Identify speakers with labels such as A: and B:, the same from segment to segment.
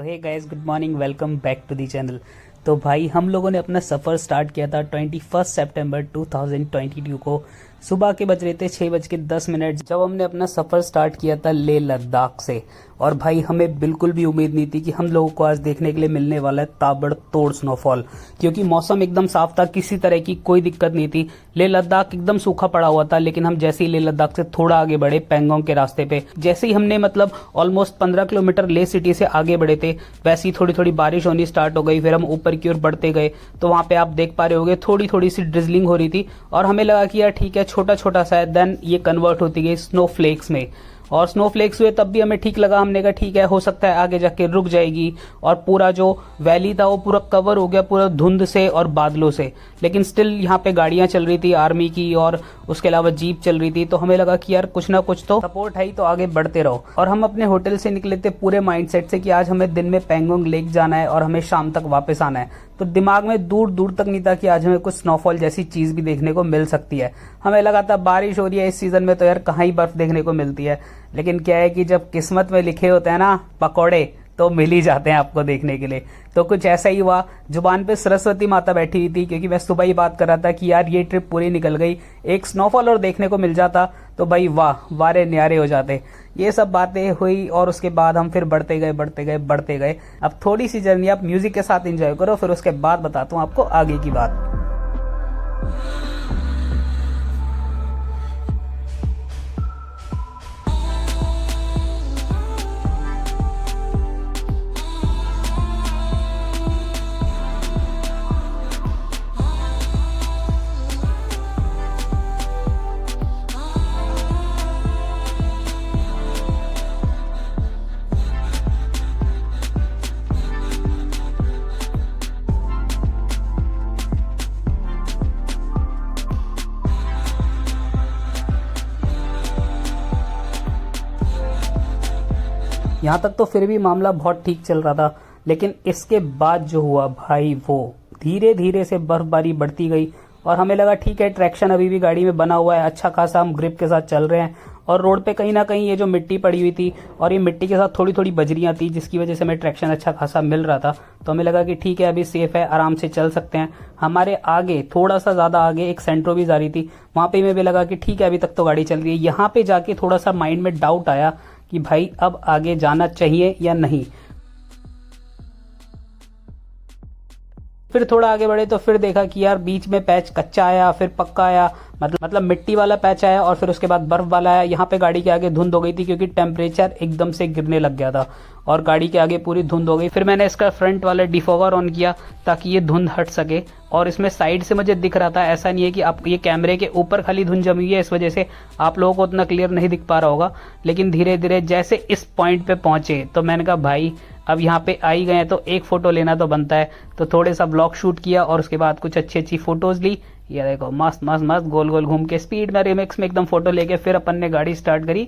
A: So hey guys, good morning, welcome back to the channel. तो भाई हम लोगों ने अपना सफ़र स्टार्ट किया था 21 सितंबर 2022 को। सुबह के बज रहे थे 6:10 जब हमने अपना सफ़र स्टार्ट किया था लेह लद्दाख से। और भाई हमें बिल्कुल भी उम्मीद नहीं थी कि हम लोगों को आज देखने के लिए मिलने वाला है ताबड़तोड़ स्नोफॉल, क्योंकि मौसम एकदम साफ था, किसी तरह की कोई दिक्कत नहीं थी। लेह लद्दाख एकदम सूखा पड़ा हुआ था, लेकिन हम जैसे ही लेह लद्दाख से थोड़ा आगे बढ़े पैंगोंग के रास्ते पे, जैसे ही हमने मतलब ऑलमोस्ट 15 किलोमीटर लेह सिटी से आगे बढ़े थे, वैसे ही थोड़ी थोड़ी बारिश होनी स्टार्ट हो गई। फिर हम ऊपर की ओर बढ़ते गए तो वहां पे आप देख पा रहे होगे थोड़ी थोड़ी सी ड्रिजलिंग हो रही थी, और हमें लगा कि यार ठीक है, छोटा छोटा सा है। देन ये कन्वर्ट होती गई स्नोफ्लेक्स में, और स्नोफ्लेक्स हुए तब भी हमें ठीक लगा। हमने कहा ठीक है, हो सकता है आगे जाके रुक जाएगी। और पूरा जो वैली था वो पूरा कवर हो गया पूरा धुंध से और बादलों से, लेकिन स्टिल यहाँ पे गाड़ियां चल रही थी आर्मी की, और उसके अलावा जीप चल रही थी। तो हमें लगा कि यार कुछ ना कुछ तो सपोर्ट है ही, तो आगे बढ़ते रहो। और हम अपने होटल से निकले थे पूरे माइंडसेट से कि आज हमें दिन में पैंगोंग लेक जाना है और हमें शाम तक वापस आना है। तो दिमाग में दूर दूर तक नहीं था कि आज हमें कुछ स्नोफॉल जैसी चीज भी देखने को मिल सकती है। हमें लगा था बारिश हो रही है इस सीजन में, तो यार कहाँ ही बर्फ देखने को मिलती है। लेकिन क्या है कि जब किस्मत में लिखे होते हैं ना पकौड़े, तो मिल ही जाते हैं आपको देखने के लिए। तो कुछ ऐसा ही हुआ। जुबान पे सरस्वती माता बैठी हुई थी, क्योंकि मैं सुबह ही बात कर रहा था कि यार ये ट्रिप पूरी निकल गई, एक स्नोफॉल और देखने को मिल जाता तो भाई वाह, वारे न्यारे हो जाते। ये सब बातें हुई और उसके बाद हम फिर बढ़ते गए। अब थोड़ी सी जर्नी आप म्यूजिक के साथ एंजॉय करो, फिर उसके बाद बताता हूँ आपको आगे की बात। यहाँ तक तो फिर भी मामला बहुत ठीक चल रहा था, लेकिन इसके बाद जो हुआ भाई, वो धीरे धीरे से बर्फबारी बढ़ती गई। और हमें लगा ठीक है, ट्रैक्शन अभी भी गाड़ी में बना हुआ है, अच्छा खासा हम ग्रिप के साथ चल रहे हैं। और रोड पे कहीं ना कहीं ये जो मिट्टी पड़ी हुई थी, और ये मिट्टी के साथ थोड़ी थोड़ी बजरियां थी, जिसकी वजह से हमें ट्रैक्शन अच्छा खासा मिल रहा था। तो हमें लगा कि ठीक है, अभी सेफ है, आराम से चल सकते हैं। हमारे आगे थोड़ा सा ज्यादा आगे एक सेंट्रो भी जा रही थी, वहां पे हमें भी लगा कि ठीक है, अभी तक तो गाड़ी चल रही है। यहाँ पे जाके थोड़ा सा माइंड में डाउट आया कि भाई अब आगे जाना चाहिए या नहीं। फिर थोड़ा आगे बढ़े तो फिर देखा कि यार बीच में पैच कच्चा आया, फिर पक्का आया, मतलब मिट्टी वाला पैच आया, और फिर उसके बाद बर्फ वाला आया। यहाँ पे गाड़ी के आगे धुंध हो गई थी, क्योंकि टेम्परेचर एकदम से गिरने लग गया था और गाड़ी के आगे पूरी धुंध हो गई। फिर मैंने इसका फ्रंट वाला डिफॉगर ऑन किया ताकि ये धुंध हट सके, और इसमें साइड से मुझे दिख रहा था। ऐसा नहीं है कि आप ये कैमरे के ऊपर खाली धुंध जमी हुई है, इस वजह से आप लोगों को उतना क्लियर नहीं दिख पा रहा होगा। लेकिन धीरे धीरे जैसे इस पॉइंट पे पहुंचे तो मैंने कहा भाई अब यहाँ पे आ ही गए हैं, तो एक फोटो लेना तो बनता है। तो थोड़े सा ब्लॉग शूट किया और उसके बाद कुछ अच्छी अच्छी फोटोज ली। ये देखो मस्त मस्त मस्त गोल गोल घूम के स्पीड में रिमिक्स में एकदम फोटो लेके फिर अपन ने गाड़ी स्टार्ट करी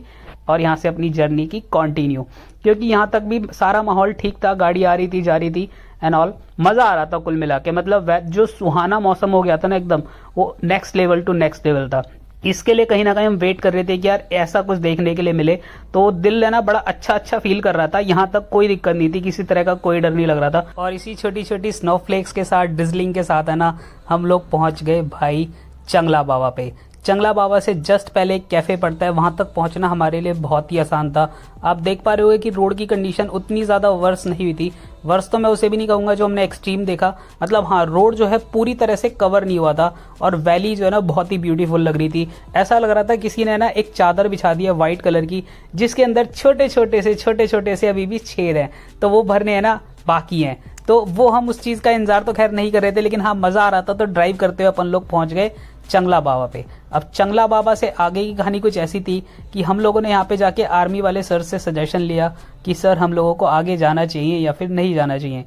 A: और यहाँ से अपनी जर्नी की कंटिन्यू। क्योंकि यहाँ तक भी सारा माहौल ठीक था, गाड़ी आ रही थी जा रही थी एंड ऑल, मजा आ रहा था कुल मिला के। मतलब जो सुहाना मौसम हो गया था ना एकदम, वो next level to next level था। इसके लिए कहीं ना कहीं हम वेट कर रहे थे कि यार ऐसा कुछ देखने के लिए मिले, तो दिल है ना बड़ा अच्छा अच्छा फील कर रहा था। यहाँ तक कोई दिक्कत नहीं थी, किसी तरह का कोई डर नहीं लग रहा था। और इसी छोटी छोटी स्नोफ्लेक्स के साथ ड्रिजलिंग के साथ है ना, हम लोग पहुंच गए भाई चंगला बाबा पे। चंगला बाबा से जस्ट पहले एक कैफे पड़ता है, वहां तक पहुंचना हमारे लिए बहुत ही आसान था। आप देख पा रहे हो कि रोड की कंडीशन उतनी ज्यादा वर्स नहीं हुई थी। वर्स तो मैं उसे भी नहीं कहूंगा जो हमने एक्सट्रीम देखा, मतलब हाँ, रोड जो है पूरी तरह से कवर नहीं हुआ था, और वैली जो है ना बहुत ही ब्यूटीफुल लग रही थी। ऐसा लग रहा था किसी ने ना एक चादर बिछा दी है व्हाइट कलर की, जिसके अंदर छोटे छोटे से अभी भी छेद हैं, तो वो भरने है ना बाकी हैं। तो वो हम उस चीज का इंतजार तो खैर नहीं कर रहे थे, लेकिन हाँ मजा आ रहा था। तो ड्राइव करते हुए अपन लोग पहुंच गए चंगला बाबा पे। अब चंगला बाबा से आगे की कहानी कुछ ऐसी थी कि हम लोगों ने यहाँ पे जाके आर्मी वाले सर से सजेशन लिया कि सर हम लोगों को आगे जाना चाहिए या फिर नहीं जाना चाहिए।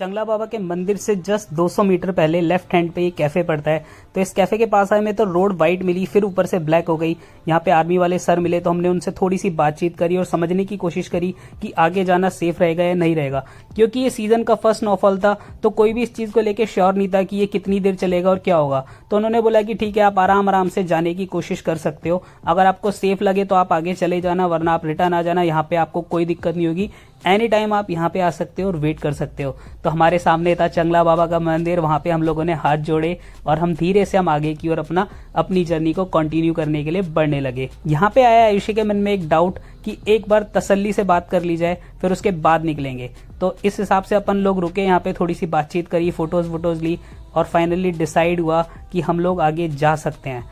A: चंगला बाबा के मंदिर से जस्ट 200 मीटर पहले लेफ्ट हैंड पे ये कैफे पड़ता है। तो इस कैफे के पास आए में तो रोड वाइट मिली, फिर ऊपर से ब्लैक हो गई। यहाँ पे आर्मी वाले सर मिले तो हमने उनसे थोड़ी सी बातचीत करी और समझने की कोशिश करी कि आगे जाना सेफ रहेगा या नहीं रहेगा, क्योंकि ये सीजन का फर्स्ट स्नोफॉल था तो कोई भी इस चीज को लेकर श्योर नहीं था कि ये कितनी देर चलेगा और क्या होगा। तो उन्होंने बोला कि ठीक है, आप आराम आराम से जाने की कोशिश कर सकते हो, अगर आपको सेफ लगे तो आप आगे चले जाना, वरना आप रिटर्न आ जाना, यहाँ पे आपको कोई दिक्कत नहीं होगी। एनी टाइम आप यहाँ पे आ सकते हो और वेट कर सकते हो। तो हमारे सामने था चंगला बाबा का मंदिर, वहां पे हम लोगों ने हाथ जोड़े और हम धीरे से हम आगे की ओर अपनी जर्नी को कंटिन्यू करने के लिए बढ़ने लगे। यहाँ पे आया आयुषी के मन में एक डाउट कि एक बार तसल्ली से बात कर ली जाए, फिर उसके बाद निकलेंगे। तो इस हिसाब से अपन लोग रुके, यहाँ पे थोड़ी सी बातचीत करी, फोटोज ली और फाइनली डिसाइड हुआ कि हम लोग आगे जा सकते हैं।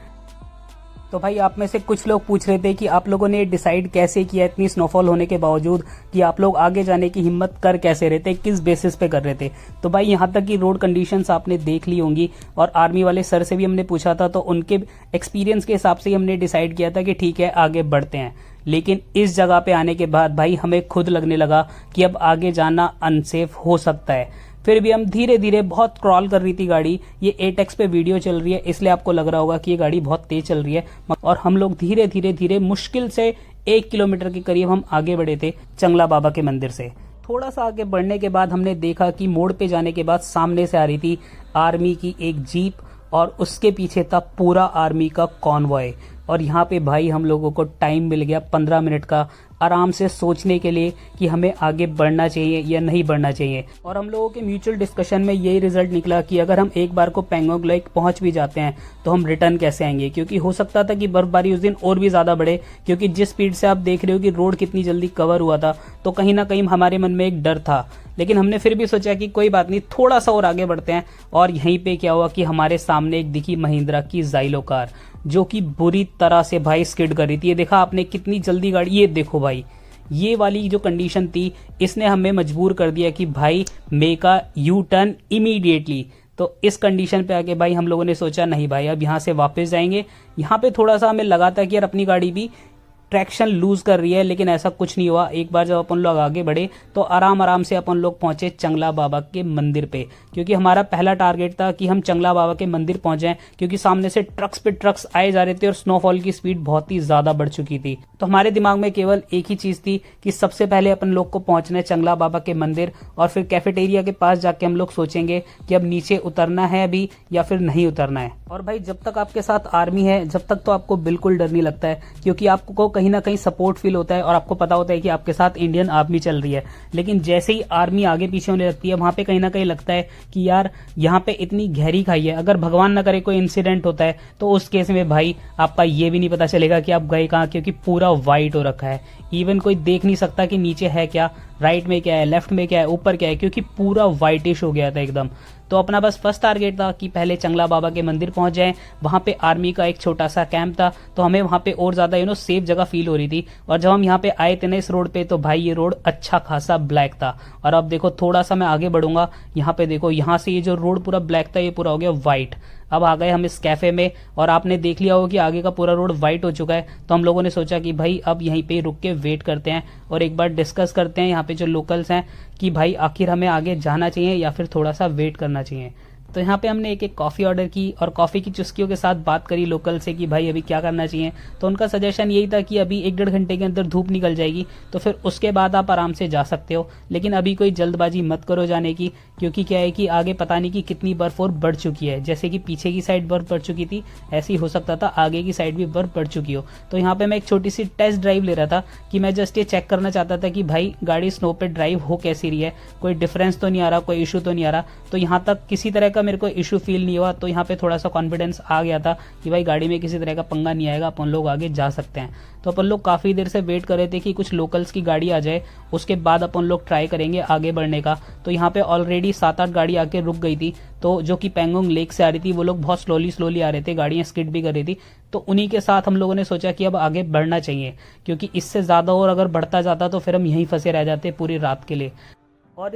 A: तो भाई आप में से कुछ लोग पूछ रहे थे कि आप लोगों ने डिसाइड कैसे किया इतनी स्नोफॉल होने के बावजूद कि आप लोग आगे जाने की हिम्मत कर कैसे रहे थे, किस बेसिस पे कर रहे थे। तो भाई यहाँ तक कि रोड कंडीशंस आपने देख ली होंगी और आर्मी वाले सर से भी हमने पूछा था, तो उनके एक्सपीरियंस के हिसाब से ही हमने डिसाइड किया था कि ठीक है आगे बढ़ते हैं। लेकिन इस जगह पे आने के बाद भाई हमें खुद लगने लगा कि अब आगे जाना अनसेफ हो सकता है। फिर भी हम धीरे धीरे, बहुत क्रॉल कर रही थी गाड़ी, ये 8x पे वीडियो चल रही है इसलिए आपको लग रहा होगा कि ये गाड़ी बहुत तेज चल रही है, और हम लोग धीरे धीरे मुश्किल से 1 किलोमीटर के करीब हम आगे बढ़े थे चंगला बाबा के मंदिर से। थोड़ा सा आगे बढ़ने के बाद हमने देखा कि मोड़ पे जाने के बाद सामने से आ रही थी आर्मी की एक जीप और उसके पीछे था पूरा आर्मी का कॉन्वॉय। और यहाँ पे भाई हम लोगों को टाइम मिल गया 15 मिनट का आराम से सोचने के लिए कि हमें आगे बढ़ना चाहिए या नहीं बढ़ना चाहिए। और हम लोगों के म्यूचुअल डिस्कशन में यही रिजल्ट निकला कि अगर हम एक बार को पैंगोंग लेक पहुंच भी जाते हैं तो हम रिटर्न कैसे आएंगे, क्योंकि हो सकता था कि बर्फबारी उस दिन और भी ज्यादा बढ़े, क्योंकि जिस स्पीड से आप देख रहे हो कि रोड कितनी जल्दी कवर हुआ था, तो कहीं ना कहीं हमारे मन में एक डर था। लेकिन हमने फिर भी सोचा कि कोई बात नहीं, थोड़ा सा और आगे बढ़ते हैं। और यहीं पे क्या हुआ कि हमारे सामने एक दिखी महिंद्रा की जाइलो कार, जो कि बुरी तरह से भाई स्किड कर रही थी। ये देखा आपने कितनी जल्दी गाड़ी, ये देखो भाई, ये वाली जो कंडीशन थी इसने हमें मजबूर कर दिया कि भाई make a U turn immediately. तो इस कंडीशन पे आके भाई हम लोगों ने सोचा नहीं भाई अब यहाँ से वापस जाएंगे। यहाँ पे थोड़ा सा हमें लगा था कि यार अपनी गाड़ी भी ट्रैक्शन लूज कर रही है, लेकिन ऐसा कुछ नहीं हुआ। एक बार जब अपन लोग आगे बढ़े तो आराम आराम से अपन लोग पहुंचे चंगला बाबा के मंदिर पे, क्योंकि हमारा पहला टारगेट था कि हम चंगला बाबा के मंदिर पहुंच जाएं, क्योंकि सामने से ट्रक्स पे ट्रक्स आए जा रहे थे और स्नोफॉल की स्पीड बहुत ही ज्यादा बढ़ चुकी थी। तो हमारे दिमाग में केवल एक ही चीज थी कि सबसे पहले अपन लोग को पहुंचना है चंगला बाबा के मंदिर, और फिर कैफेटेरिया के पास जाके हम लोग सोचेंगे कि अब नीचे उतरना है अभी या फिर नहीं उतरना है। और भाई जब तक आपके साथ आर्मी है, जब तक तो आपको बिल्कुल डर नहीं लगता है, क्योंकि आपको कहीं ना कहीं सपोर्ट फील होता है और आपको पता होता है कि आपके साथ इंडियन आर्मी चल रही है। लेकिन जैसे ही आर्मी आगे पीछे होने लगती है, वहां पे कहीं ना कहीं लगता है कि यार यहाँ पे इतनी गहरी खाई है, अगर भगवान ना करे कोई इंसिडेंट होता है तो उस केस में भाई आपका ये भी नहीं पता चलेगा कि आप गए कहाँ, क्योंकि पूरा वाइट हो रखा है। इवन कोई देख नहीं सकता कि नीचे है क्या, राइट में क्या है, लेफ्ट में क्या है, ऊपर क्या है, क्योंकि पूरा वाइटिश हो गया था एकदम। तो अपना बस फर्स्ट टारगेट था कि पहले चंगला बाबा के मंदिर पहुंच जाएं। वहां पे आर्मी का एक छोटा सा कैंप था, तो हमें वहां पे और ज्यादा सेफ जगह फील हो रही थी। और जब हम यहाँ पे आए थे ना इस रोड पे, तो भाई ये रोड अच्छा खासा ब्लैक था। और अब देखो थोड़ा सा मैं आगे बढ़ूंगा, यहाँ पे देखो, यहाँ से ये जो रोड पूरा ब्लैक था ये पूरा हो गया व्हाइट। अब आ गए हम इस कैफे में और आपने देख लिया होगा कि आगे का पूरा रोड व्हाइट हो चुका है। तो हम लोगों ने सोचा कि भाई अब यहीं पे रुक के वेट करते हैं और एक बार डिस्कस करते हैं यहाँ पे जो लोकल्स हैं कि भाई आखिर हमें आगे जाना चाहिए या फिर थोड़ा सा वेट करना चाहिए। तो यहाँ पे हमने एक कॉफ़ी ऑर्डर की और कॉफ़ी की चुस्कियों के साथ बात करी लोकल से कि भाई अभी क्या करना चाहिए। तो उनका सजेशन यही था कि अभी 1-1.5 घंटे के अंदर धूप निकल जाएगी, तो फिर उसके बाद आप आराम से जा सकते हो, लेकिन अभी कोई जल्दबाजी मत करो जाने की, क्योंकि क्या है कि आगे पता नहीं कि कितनी बर्फ और बढ़ चुकी है। जैसे कि पीछे की साइड बर्फ बढ़ चुकी थी, ऐसे ही हो सकता था आगे की साइड भी बर्फ बढ़ चुकी हो। तो यहाँ पे मैं एक छोटी सी टेस्ट ड्राइव ले रहा था कि मैं जस्ट ये चेक करना चाहता था कि भाई गाड़ी स्नो पे ड्राइव हो कैसी रही है, कोई डिफरेंस तो नहीं आ रहा, कोई इशू तो नहीं आ रहा। तो यहाँ तक किसी तरह का मेरे को इशू फील नहीं हुआ, तो यहाँ पे थोड़ा सा कॉन्फिडेंस आ गया था कि भाई गाड़ी में किसी तरह का पंगा नहीं आएगा, अपन लोग आगे जा सकते हैं। तो अपन लोग काफी देर से वेट कर रहे थे कि कुछ लोकल्स की गाड़ी आ जाए, उसके बाद अपन लोग ट्राई करेंगे आगे बढ़ने का। तो यहाँ पे ऑलरेडी 7-8 गाड़ी आके रुक गई थी, तो जो कि पैंगोंग लेक से आ रही थी, वो लोग बहुत स्लोली आ रहे थे, गाड़ियां स्किड भी कर रही थी। तो उन्हीं के साथ हम लोगों ने सोचा कि अब आगे बढ़ना चाहिए, क्योंकि इससे ज्यादा और अगर बढ़ता जाता तो फिर हम यहीं फंसे रह जाते पूरी रात के लिए। और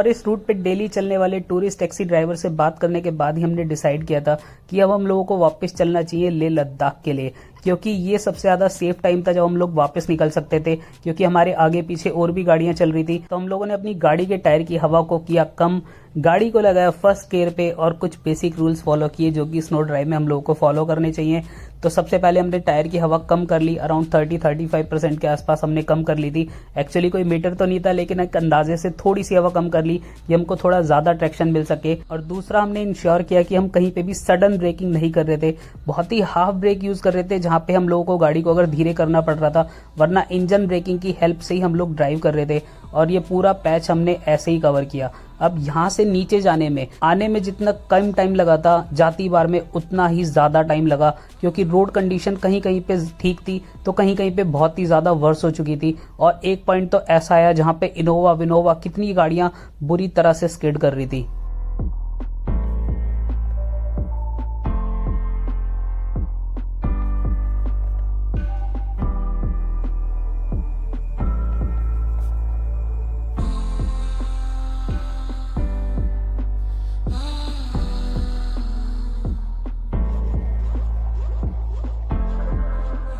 A: इस रूट पे डेली चलने वाले टूरिस्ट टैक्सी ड्राइवर से बात करने के बाद ही हमने डिसाइड किया था कि अब हम लोगों को वापस चलना चाहिए लेह लद्दाख के लिए, क्योंकि ये सबसे ज्यादा सेफ टाइम था जब हम लोग वापस निकल सकते थे, क्योंकि हमारे आगे पीछे और भी गाड़ियां चल रही थी। तो हम लोगों ने अपनी गाड़ी के टायर की हवा को किया कम, गाड़ी को लगाया फर्स्ट गियर पे और कुछ बेसिक रूल्स फॉलो किए जो कि स्नो ड्राइव में हम लोगों को फॉलो करने चाहिए। तो सबसे पहले हमने टायर की हवा कम कर ली, अराउंड 30-35% के आसपास हमने कम कर ली थी। एक्चुअली कोई मीटर तो नहीं था, लेकिन एक अंदाजे से थोड़ी सी हवा कम कर ली कि हमको थोड़ा ज्यादा ट्रैक्शन मिल सके। और दूसरा हमने इंश्योर किया कि हम कहीं पे भी सडन ब्रेकिंग नहीं कर रहे थे, बहुत ही हाफ ब्रेक यूज कर रहे थे जहां पे हम लोगों को गाड़ी को अगर धीरे करना पड़ रहा था, वरना इंजन ब्रेकिंग की हेल्प से ही हम लोग ड्राइव कर रहे थे। और ये पूरा पैच हमने ऐसे ही कवर किया। अब यहाँ से नीचे आने में जितना कम टाइम लगा था, जाती बार में उतना ही ज्यादा टाइम लगा, क्योंकि रोड कंडीशन कहीं कहीं पे ठीक थी तो कहीं कहीं पे बहुत ही ज्यादा वर्स हो चुकी थी। और एक पॉइंट तो ऐसा आया जहाँ पे इनोवा विनोवा कितनी गाड़ियां बुरी तरह से स्किड कर रही थी।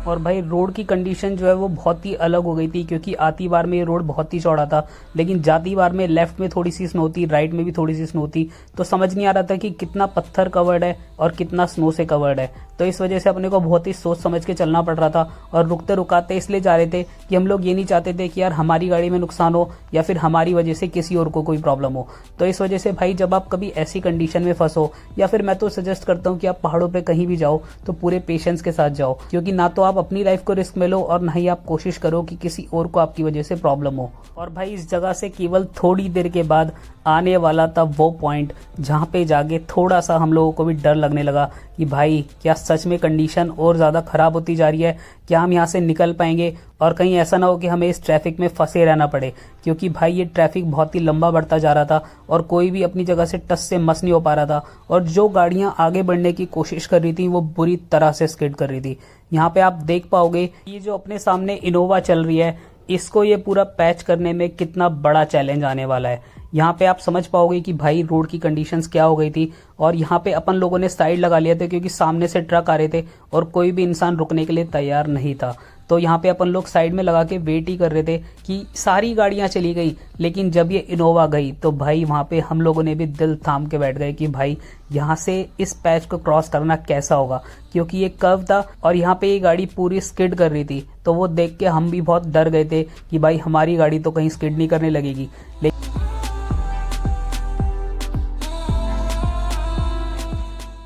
A: और भाई रोड की कंडीशन जो है वो बहुत ही अलग हो गई थी, क्योंकि आती बार में ये रोड बहुत ही चौड़ा था, लेकिन जाती बार में लेफ्ट में थोड़ी सी स्नो थी, राइट में भी थोड़ी सी स्नो थी। तो समझ नहीं आ रहा था कि कितना पत्थर कवर्ड है और कितना स्नो से कवर्ड है। तो इस वजह से अपने को बहुत ही सोच समझ के चलना पड़ रहा था। और रुकते रुकाते इसलिए जा रहे थे कि हम लोग ये नहीं चाहते थे कि यार हमारी गाड़ी में नुकसान हो या फिर हमारी वजह से किसी और को कोई प्रॉब्लम हो। तो इस वजह से भाई जब आप कभी ऐसी कंडीशन में फंसो, या फिर मैं तो सजेस्ट करता हूँ कि आप पहाड़ों पे कहीं भी जाओ तो पूरे पेशेंस के साथ जाओ, क्योंकि ना तो आप अपनी लाइफ को रिस्क में लो और ना ही आप कोशिश करो कि किसी और को आपकी वजह से प्रॉब्लम हो। और भाई इस जगह से केवल थोड़ी देर के बाद आने वाला था वो पॉइंट जहां पे जाके थोड़ा सा हम लोगों को भी डर लगने लगा कि भाई क्या सच में कंडीशन और ज्यादा खराब होती जा रही है, क्या हम यहाँ से निकल पाएंगे और कहीं ऐसा ना हो कि हमें इस ट्रैफिक में फंसे रहना पड़े। क्योंकि भाई ये ट्रैफिक बहुत ही लंबा बढ़ता जा रहा था और कोई भी अपनी जगह से टस से मस नहीं हो पा रहा था, और जो गाड़ियां आगे बढ़ने की कोशिश कर रही थी वो बुरी तरह से स्किड कर रही थी। यहाँ पे आप देख पाओगे ये जो अपने सामने इनोवा चल रही है, इसको ये पूरा पैच करने में कितना बड़ा चैलेंज आने वाला है। यहाँ पे आप समझ पाओगे कि भाई रोड की कंडीशंस क्या हो गई थी। और यहाँ पे अपन लोगों ने साइड लगा लिया था क्योंकि सामने से ट्रक आ रहे थे और कोई भी इंसान रुकने के लिए तैयार नहीं था। तो यहाँ पे अपन लोग साइड में लगा के वेट ही कर रहे थे कि सारी गाड़ियां चली गई, लेकिन जब ये इनोवा गई तो भाई वहां पे हम लोगों ने भी दिल थाम के बैठ गए कि भाई यहाँ से इस पैच को क्रॉस करना कैसा होगा, क्योंकि ये कर्व था और यहाँ पे ये गाड़ी पूरी स्किड कर रही थी। तो वो देख के हम भी बहुत डर गए थे कि भाई हमारी गाड़ी तो कहीं स्किड नहीं करने लगेगी।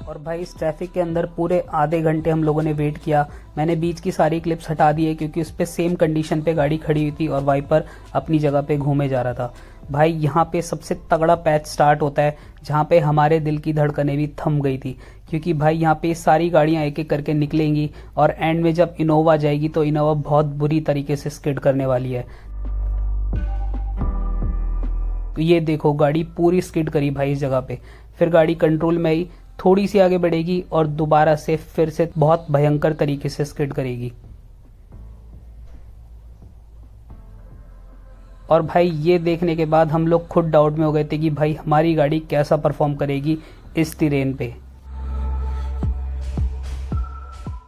A: और भाई इस ट्रैफिक के अंदर पूरे आधे घंटे हम लोगों ने वेट किया। मैंने बीच की सारी क्लिप्स हटा दी है क्योंकि उस पे सेम कंडीशन पे गाड़ी खड़ी हुई थी और वाइपर अपनी जगह पे घूमे जा रहा था। भाई यहाँ पे सबसे तगड़ा पैच स्टार्ट होता है जहाँ पे हमारे दिल की धड़कनें भी थम गई थी, क्योंकि भाई यहाँ पे सारी गाड़ियां एक एक करके निकलेंगी और एंड में जब इनोवा जाएगी तो इनोवा बहुत बुरी तरीके से स्किड करने वाली है। तो ये देखो गाड़ी पूरी स्किड करी भाई इस जगह पे। फिर गाड़ी कंट्रोल में आई, थोड़ी सी आगे बढ़ेगी और दोबारा से फिर से बहुत भयंकर तरीके से स्किड करेगी। और भाई ये देखने के बाद हम लोग खुद डाउट में हो गए थे कि भाई हमारी गाड़ी कैसा परफॉर्म करेगी इस टेरेन पे।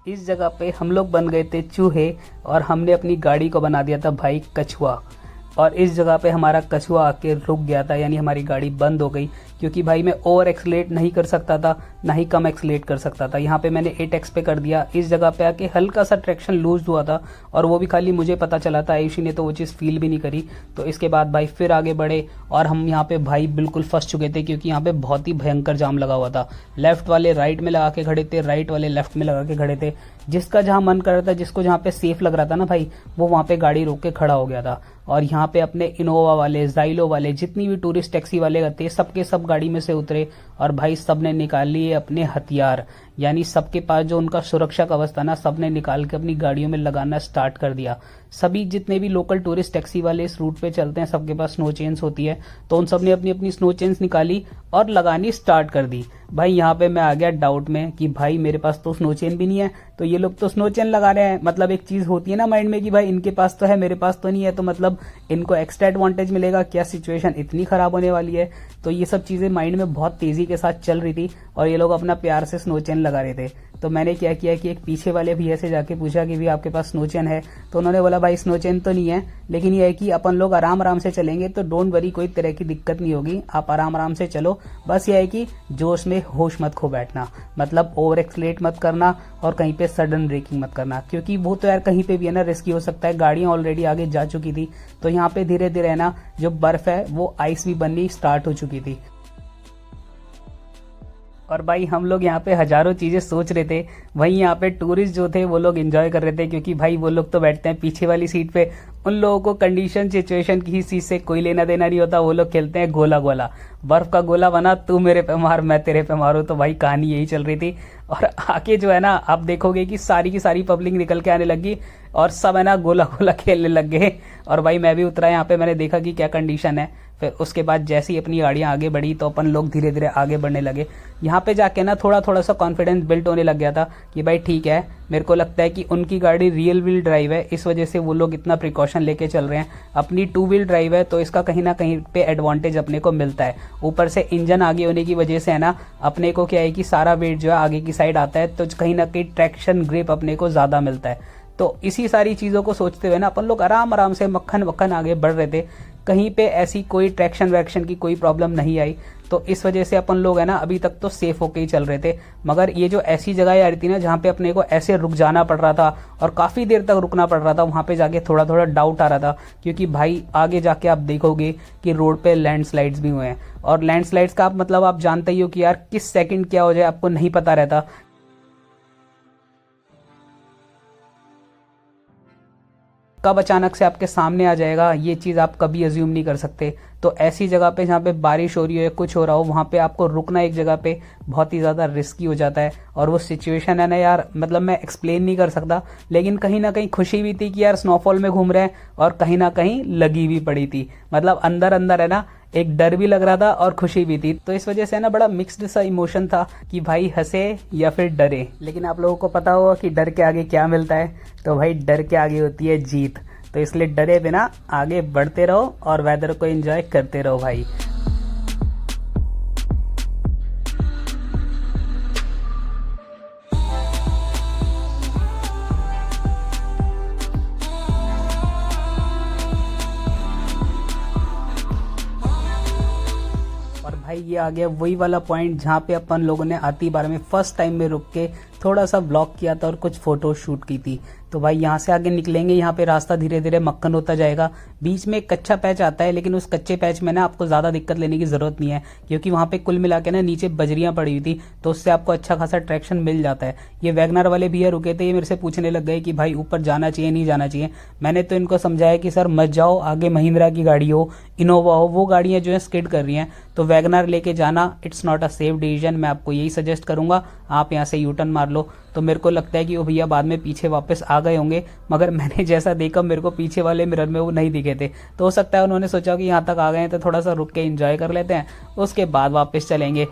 A: इस जगह पे हम लोग बन गए थे चूहे और हमने अपनी गाड़ी को बना दिया था भाई कछुआ। और इस जगह पे हमारा कछुआ आके रुक गया था, यानी हमारी गाड़ी बंद हो गई, क्योंकि भाई मैं ओवर एक्सलेट नहीं कर सकता था ना ही कम एक्सलेट कर सकता था। यहाँ पे मैंने 8x पे कर दिया। इस जगह पे आके हल्का सा ट्रैक्शन लूज हुआ था और वो भी खाली मुझे पता चला था, आयुषी ने तो वो चीज़ फील भी नहीं करी। तो इसके बाद भाई फिर आगे बढ़े और हम यहाँ पे भाई बिल्कुल फंस चुके थे, क्योंकि यहाँ पे बहुत ही भयंकर जाम लगा हुआ था। लेफ्ट वाले राइट में लगा के खड़े थे, राइट वाले लेफ्ट में लगा के खड़े थे। जिसका जहाँ मन कर रहा था, जिसको जहाँ पे सेफ लग रहा था ना भाई, वो वहाँ पे गाड़ी रोक के खड़ा हो गया था। और यहाँ पे अपने इनोवा वाले, जाइलो वाले, जितनी भी टूरिस्ट टैक्सी वाले थे, सबके सब गाड़ी में से उतरे और भाई सबने निकाल लिए अपने हथियार, यानी सबके पास जो उनका सुरक्षा कवच था ना, सबने निकाल के अपनी गाड़ियों में लगाना स्टार्ट कर दिया। सभी जितने भी लोकल टूरिस्ट टैक्सी वाले इस रूट पे चलते हैं, सबके पास स्नो चेन्स होती है, तो उन सब ने अपनी अपनी स्नो चेन्स निकाली और लगानी स्टार्ट कर दी। भाई यहाँ पे मैं आ गया डाउट में कि भाई मेरे पास तो स्नो चेन भी नहीं है, तो ये लोग तो स्नो चेन लगा रहे हैं, मतलब एक चीज होती है ना माइंड में कि भाई इनके पास तो है मेरे पास तो नहीं है, तो मतलब इनको एक्स्ट्रा एडवांटेज मिलेगा, क्या सिचुएशन इतनी खराब होने वाली है। तो ये सब चीजें माइंड में बहुत तेजी के साथ चल रही थी और ये लोग अपना प्यार से स्नो चेन लगा रहे थे। तो तो मैंने क्या किया कि एक पीछे वाले भैया से जाके पूछा कि भी आपके पास स्नो चेन है। तो उन्होंने बोला भाई स्नो चेन तो नहीं है, लेकिन यह है कि अपन लोग आराम आराम से चलेंगे तो डोंट वरी, कोई तरह की दिक्कत नहीं होगी, आप आराम आराम से चलो। बस यह है कि जोश में होश मत खो बैठना, मतलब ओवर एक्सलेट मत करना और कहीं पे सडन ब्रेकिंग मत करना, क्योंकि वो तो यार कहीं पे भी है ना रिस्की हो सकता है। गाड़ियां ऑलरेडी आगे जा चुकी थी, तो यहाँ पे धीरे धीरे है ना जो बर्फ है वो आइस भी बननी स्टार्ट हो चुकी थी। और भाई हम लोग यहाँ पे हजारों चीजें सोच रहे थे, वहीं यहाँ पे टूरिस्ट जो थे वो लोग एंजॉय कर रहे थे, क्योंकि भाई वो लोग तो बैठते हैं पीछे वाली सीट पे, उन लोगों को कंडीशन सिचुएशन की चीज से कोई लेना देना नहीं होता। वो लोग खेलते हैं गोला गोला, बर्फ का गोला बना, तू मेरे पे मार मैं तेरे पे मारूं। तो भाई कहानी यही चल रही थी। और आके जो है ना आप देखोगे कि सारी की सारी पब्लिक निकल के आने लगी और सब है ना गोला गोला खेलने लग गए। और भाई मैं भी उतरा यहाँ पे, मैंने देखा कि क्या कंडीशन है। फिर उसके बाद जैसे ही अपनी गाड़ियां आगे बढ़ी तो अपन लोग धीरे धीरे आगे बढ़ने लगे। यहाँ पे जाके ना थोड़ा सा कॉन्फिडेंस बिल्ट होने लग गया था कि भाई ठीक है, मेरे को लगता है कि उनकी गाड़ी रियल व्हील ड्राइव है, इस वजह से वो लोग इतना प्रिकॉशन लेके चल रहे हैं। अपनी 2 व्हील ड्राइव है तो इसका कहीं ना कहीं पे एडवांटेज अपने को मिलता है। ऊपर से इंजन आगे होने की वजह से है ना अपने को क्या है कि सारा वेट जो है आगे की साइड आता है, तो कहीं ना कहीं ट्रैक्शन ग्रिप अपने को ज्यादा मिलता है। तो इसी सारी चीजों को सोचते हुए ना अपन लोग आराम आराम से मक्खन वक्खन आगे बढ़ रहे थे। कहीं पे ऐसी कोई ट्रैक्शन वैक्शन की कोई प्रॉब्लम नहीं आई, तो इस वजह से अपन लोग है ना अभी तक तो सेफ होके ही चल रहे थे। मगर ये जो ऐसी जगह आ रही थी ना जहाँ पे अपने को ऐसे रुक जाना पड़ रहा था और काफी देर तक रुकना पड़ रहा था, वहां पे जाके थोड़ा थोड़ा डाउट आ रहा था, क्योंकि भाई आगे जाके आप देखोगे कि रोड पे लैंडस्लाइड्स भी हुए हैं। और लैंडस्लाइड्स का आप मतलब आप जानते ही हो कि यार किस सेकंड क्या हो जाए आपको नहीं पता रहता। कब अचानक से आपके सामने आ जाएगा ये चीज आप कभी अज्यूम नहीं कर सकते। तो ऐसी जगह पे जहाँ पे बारिश हो रही हो या कुछ हो रहा हो, वहां पे आपको रुकना एक जगह पे बहुत ही ज्यादा रिस्की हो जाता है। और वो सिचुएशन है ना यार, मतलब मैं एक्सप्लेन नहीं कर सकता, लेकिन कहीं ना कहीं खुशी भी थी कि यार स्नोफॉल में घूम रहे हैं, और कहीं ना कहीं लगी भी पड़ी थी, मतलब अंदर अंदर है ना एक डर भी लग रहा था और खुशी भी थी। तो इस वजह से ना बड़ा मिक्स्ड सा इमोशन था कि भाई हंसे या फिर डरे। लेकिन आप लोगों को पता होगा कि डर के आगे क्या मिलता है, तो भाई डर के आगे होती है जीत। तो इसलिए डरे बिना आगे बढ़ते रहो और वेदर को एंजॉय करते रहो भाई। और भाई ये आ गया वही वाला पॉइंट जहाँ पे अपन लोगों ने आती बार में फर्स्ट टाइम में रुक के थोड़ा सा ब्लॉग किया था और कुछ फोटो शूट की थी। तो भाई यहाँ से आगे निकलेंगे, यहाँ पे रास्ता धीरे धीरे मक्खन होता जाएगा। बीच में एक कच्चा पैच आता है, लेकिन उस कच्चे पैच में ना आपको ज्यादा दिक्कत लेने की जरूरत नहीं है, क्योंकि वहां पे कुल मिला के ना नीचे बजरियां पड़ी हुई थी, तो उससे आपको अच्छा खासा ट्रैक्शन मिल जाता है। ये वैगनर वाले भैया रुके थे, ये मेरे से पूछने लग गए कि भाई ऊपर जाना चाहिए नहीं जाना चाहिए। मैंने तो इनको समझाया कि सर मत जाओ, आगे महिंद्रा की गाड़ी हो, इनोवा हो, वो गाड़ियां जो है स्किड कर रही हैं, तो वैगनर लेके जाना it's not a safe decision. मैं आपको यही सजेस्ट करूंगा, आप यहाँ से यूटर्न मार लो। तो मेरे को लगता है कि वो भैया बाद में पीछे वापस आ गए होंगे, मगर मैंने जैसा देखा मेरे को पीछे वाले मिरर में वो नहीं दिखे थे। तो हो सकता है उन्होंने सोचा कि यहाँ तक आ गए हैं तो थोड़ा सा रुक के एंजॉय कर लेते हैं, उसके बाद वापस चलेंगे।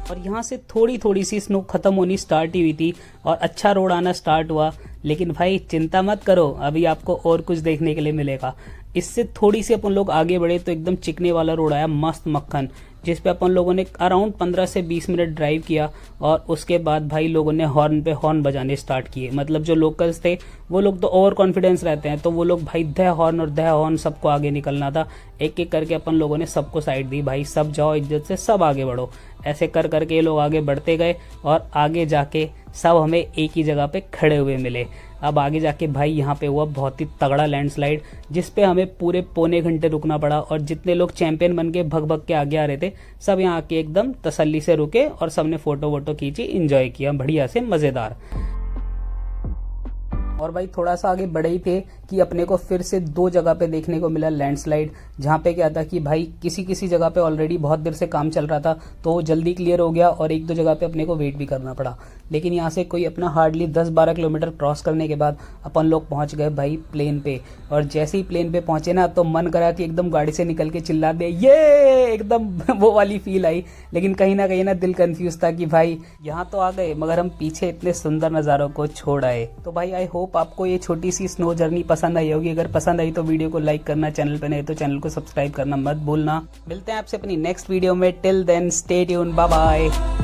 A: और यहाँ से थोड़ी थोड़ी सी स्नो खत्म होनी स्टार्ट ही हुई थी और अच्छा रोड आना स्टार्ट हुआ। लेकिन भाई चिंता मत करो, अभी आपको और कुछ देखने के लिए मिलेगा। इससे थोड़ी सी अपन लोग आगे बढ़े तो एकदम चिकने वाला रोड आया, मस्त मक्खन, जिस पे अपन लोगों ने अराउंड 15 से 20 मिनट ड्राइव किया। और उसके बाद भाई लोगों ने हॉर्न पे हॉर्न बजाने स्टार्ट किए। मतलब जो लोकल्स थे वो लोग तो ओवर कॉन्फिडेंस रहते हैं, तो वो लोग भाई द हॉर्न और द हॉर्न, सबको आगे निकलना था। एक एक करके अपन लोगों ने सबको साइड दी, भाई सब जाओ इज्जत से, सब आगे बढ़ो। ऐसे कर करके ये लोग आगे बढ़ते गए और आगे जाके सब हमें एक ही जगह पे खड़े हुए मिले। अब आगे जाके भाई यहाँ पे हुआ बहुत ही तगड़ा लैंडस्लाइड, जिस पे हमें पूरे पौने घंटे रुकना पड़ा। और जितने लोग चैंपियन बन के भग भग के आगे आ रहे थे, सब यहाँ आके एकदम तसल्ली से रुके और सबने फोटो वोटो खींची, एंजॉय किया बढ़िया से, मजेदार। और भाई थोड़ा सा आगे बढ़े ही थे कि अपने को फिर से 2 जगह पे देखने को मिला लैंडस्लाइड, जहाँ पे क्या था कि भाई किसी किसी जगह पे ऑलरेडी बहुत देर से काम चल रहा था तो वो जल्दी क्लियर हो गया, और 1-2 जगह पे अपने को वेट भी करना पड़ा। लेकिन यहाँ से कोई अपना हार्डली 10-12 किलोमीटर क्रॉस करने के बाद अपन लोग पहुंच गए भाई प्लेन पे। और जैसे ही प्लेन पे पहुंचे ना, तो मन करा कि एकदम गाड़ी से निकल के चिल्ला दे, ये एकदम वो वाली फील आई। लेकिन कहीं ना दिल कंफ्यूज था कि भाई यहाँ तो आ गए मगर हम पीछे इतने सुंदर नज़ारों को छोड़ आए। तो भाई आई होप आपको ये छोटी सी स्नो जर्नी पसंद आई होगी। अगर पसंद आई तो वीडियो को लाइक करना, चैनल पे नहीं तो चैनल को सब्सक्राइब करना मत भूलना। मिलते हैं आपसे अपनी नेक्स्ट वीडियो में, till then stay tune, bye bye.